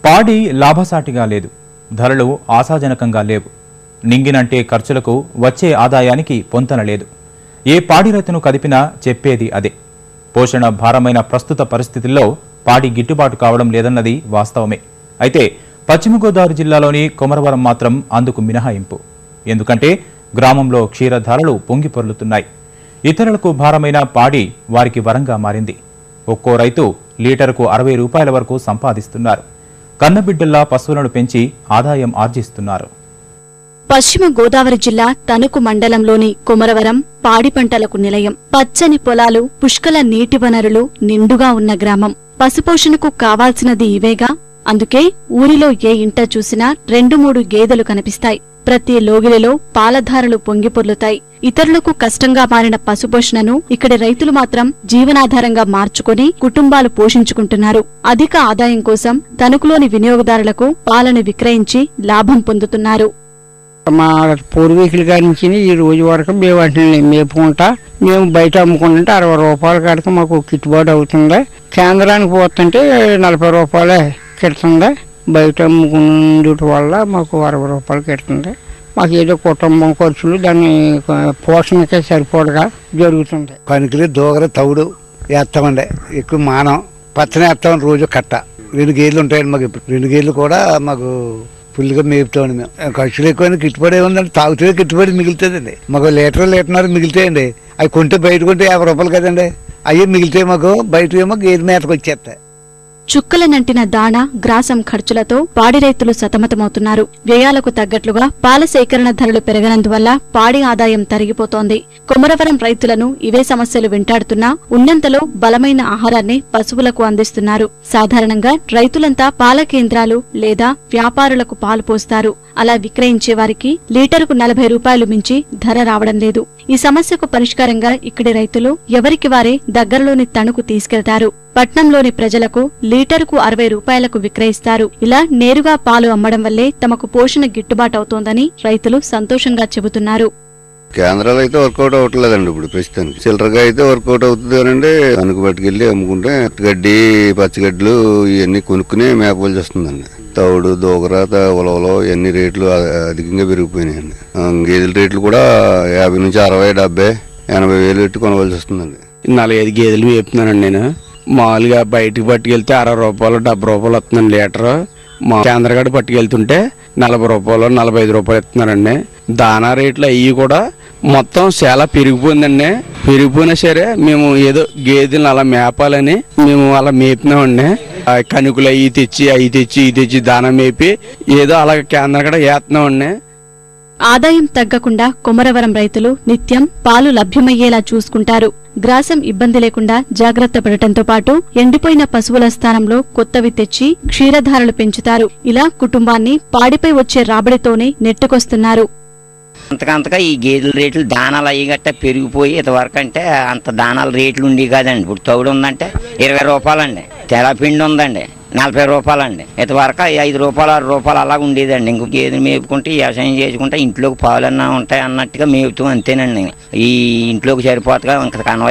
పాడి లాభసాటిగా లేదు, ధరలు ఆశాజనకంగా లేవు. నింగినంటే ఖర్చులకు వచ్చే ఆదాయానికి పొంతన లేదు. ఏ పాడి రైతును కదిపినా చెప్పేది అదే. పోషణ భారమైన ప్రస్తుత పరిస్థితుల్లో పాడి గిట్టుబాటు కావడం లేదన్నది వాస్తవమే. అయితే పశ్చిమ గోదావరి జిల్లాలోని కొమరవరం మాత్రం అందుకు మినహాయింపు. ఎందుకంటే గ్రామంలో క్షీరధారలు పొంగి పొర్లుతున్నాయి. ఇతరులకు భారమైన పాడి వారికి వరంగా మారింది. ఒక్కో రైతు లీటరుకు 60 రూపాయల వరకు సంపాదిస్తున్నారు. కన్నబిడ్డల్లా పశువులను పెంచి ఆదాయం ఆర్జిస్తున్నారు. పశ్చిమ గోదావరి జిల్లా తణుకు మండలంలోని కొమరవరం పాడి పంటలకు నిలయం. పచ్చని పొలాలు, పుష్కల నీటి వనరులు నిండుగా ఉన్న గ్రామం. పశుపోషణకు కావాల్సినది ఇవేగా. అందుకే ఊరిలో ఏ ఇంట చూసినా 2-3 గేదెలు కనిపిస్తాయి. ప్రతి లోగిలిలో పాలధారలు పొంగిపొర్లుతాయి. ఇతరులకు కష్టంగా మారిన పశుపోషణను ఇక్కడి రైతులు మాత్రం జీవనాధారంగా మార్చుకుని కుటుంబాలు పోషించుకుంటున్నారు. అధిక ఆదాయం కోసం తణుకులోని వినియోగదారులకు పాలను విక్రయించి లాభం పొందుతున్నారు. మా పూర్వీకుల కాడి నుంచి ఈ రోజు వరకు మేము వాటిని మేపుకుంటా మేము బయట అమ్ముకుంటుంటే 60 రూపాయల కాడికి మాకు గిట్టుబాటు అవుతుంది. కేంద్రానికి పోతుంటే 40 రూపాయలే కిడుతుంది. బయట అమ్ముకుండటం వల్ల మాకు 60 రూపాయలు కిడుతుంది. మాకు ఏదో కుటుంబం ఖర్చులు దాన్ని పోషణకే సరిపోడుగా జరుగుతుంది. కనుకలు దూగర తవుడు వేస్తామండి. ఎక్కువ మానం పచ్చని వేస్తాం. రోజు కట్ట 2 గేదెలు ఉంటాయండి మాకు. ఇప్పుడు 2 గేదెలు కూడా మాకు ఫుల్గా మేపుతామండి. మేము ఖర్చులు ఎక్కువ గిట్టుబడి ఏముందండి, తాగుతే గిట్టుబడి మిగులుతుందండి. మాకు లీటర్న్నర మిగులుతాయండి. అవి కొంటే బయట కొంటే 50 రూపాయలు కదండి. అవి మిగిలితే మాకు బయట ఏమో గేదె మేతకు వచ్చేస్తాయి. చుక్కలనంటిన దాణా, గ్రాసం ఖర్చులతో పాడి రైతులు సతమతమవుతున్నారు. వ్యయాలకు తగ్గట్లుగా పాల సేకరణ ధరలు పెరగనందువల్ల పాడి ఆదాయం తరిగిపోతోంది. కొమరవరం రైతులను ఇవే సమస్యలు వెంటాడుతున్నా ఉన్నంతలో బలమైన ఆహారాన్ని పశువులకు అందిస్తున్నారు. సాధారణంగా రైతులంతా పాల కేంద్రాలు లేదా వ్యాపారులకు పాలు పోస్తారు. అలా విక్రయించే వారికి లీటరుకు 40 రూపాయలు మించి ధర రావడం లేదు. ఈ సమస్యకు పరిష్కారంగా ఇక్కడి రైతులు ఎవరికి వారే దగ్గరలోని తణుకు తీసుకెళ్తారు. పట్నంలోని ప్రజలకు లీటరుకు 60 రూపాయలకు విక్రయిస్తారు. ఇలా నేరుగా పాలు అమ్మడం వల్లే తమకు పోషణ గిట్టుబాటవుతోందని రైతులు సంతోషంగా చెబుతున్నారు. కేంద్రాలు అయితే వర్కౌట్ అవ్వట్లేదండి. ఇప్పుడు ప్రస్తుతానికి చిల్లరగా అయితే వర్కౌట్ అవుతుంది కానండి. తణుకు పట్టుకెళ్ళి అమ్ముకుంటే గడ్డి, పచ్చిగడ్డలు ఇవన్నీ కొనుక్కుని మేపవలసి వస్తుందండి. తవుడు, దూగర, ఉలవలు ఇవన్నీ రేట్లు అధికంగా పెరిగిపోయినాయండి. గేదెల రేట్లు కూడా 50 నుంచి 60, 70, 80 వేలు పెట్టి కొనవలసి వస్తుందండి. 4-5 గేదెలు మేపుతున్నానండి నేను. మామూలుగా బయటకు పట్టుకెళ్తే 60 రూపాయలు, 70 రూపాయలు వస్తుందండి లీటరు. మా కేంద్రగాడు పట్టుకెళ్తుంటే 40 రూపాయలు, 45 రూపాయలు ఇస్తున్నారండి. దానా రేట్లు అవి కూడా మొత్తం చాలా పెరిగిపోయిందండి. పెరిగిపోయినా సరే మేము ఏదో గేదెలను అలా మేపాలని మేము అలా మేపినామండి. కనుకలు అవి తెచ్చి దానా మేపి ఏదో అలా కేంద్రం కూడా వేస్తున్నామండి. ఆదాయం తగ్గకుండా కొమరవరం రైతులు నిత్యం పాలు లభ్యమయ్యేలా చూసుకుంటారు. గ్రాసం ఇబ్బంది లేకుండా జాగ్రత్త పడటంతో పాటు ఎండిపోయిన పశువుల స్థానంలో కొత్తవి తెచ్చి క్షీరధారలు పెంచుతారు. ఇలా కుటుంబాన్ని పాడిపై వచ్చే రాబడితోనే నెట్టుకొస్తున్నారు. అంతకంతగా ఈ గేదెల రేట్లు దానాలు అయ్యి గట్ట పెరిగిపోయి ఇంతవరకు అంటే అంత దానాల రేట్లు ఉండి కాదండి. ఇప్పుడు తౌడు ఉందంటే 20 రూపాయలండి. తెలపిండి ఉందండి 40 రూపాయలండి. ఇంతవరకు 5 రూపాయలు, 6 రూపాయలు అలా ఉండేదండి. ఇంకో గేదెలు మేపుకుంటే వ్యవసాయం చేసుకుంటే ఇంట్లోకి పాలన్నా ఉంటాయి అన్నట్టుగా మేపుతూ అంతేనండి. ఈ ఇంట్లోకి సరిపోతగా ఇంకా కనవ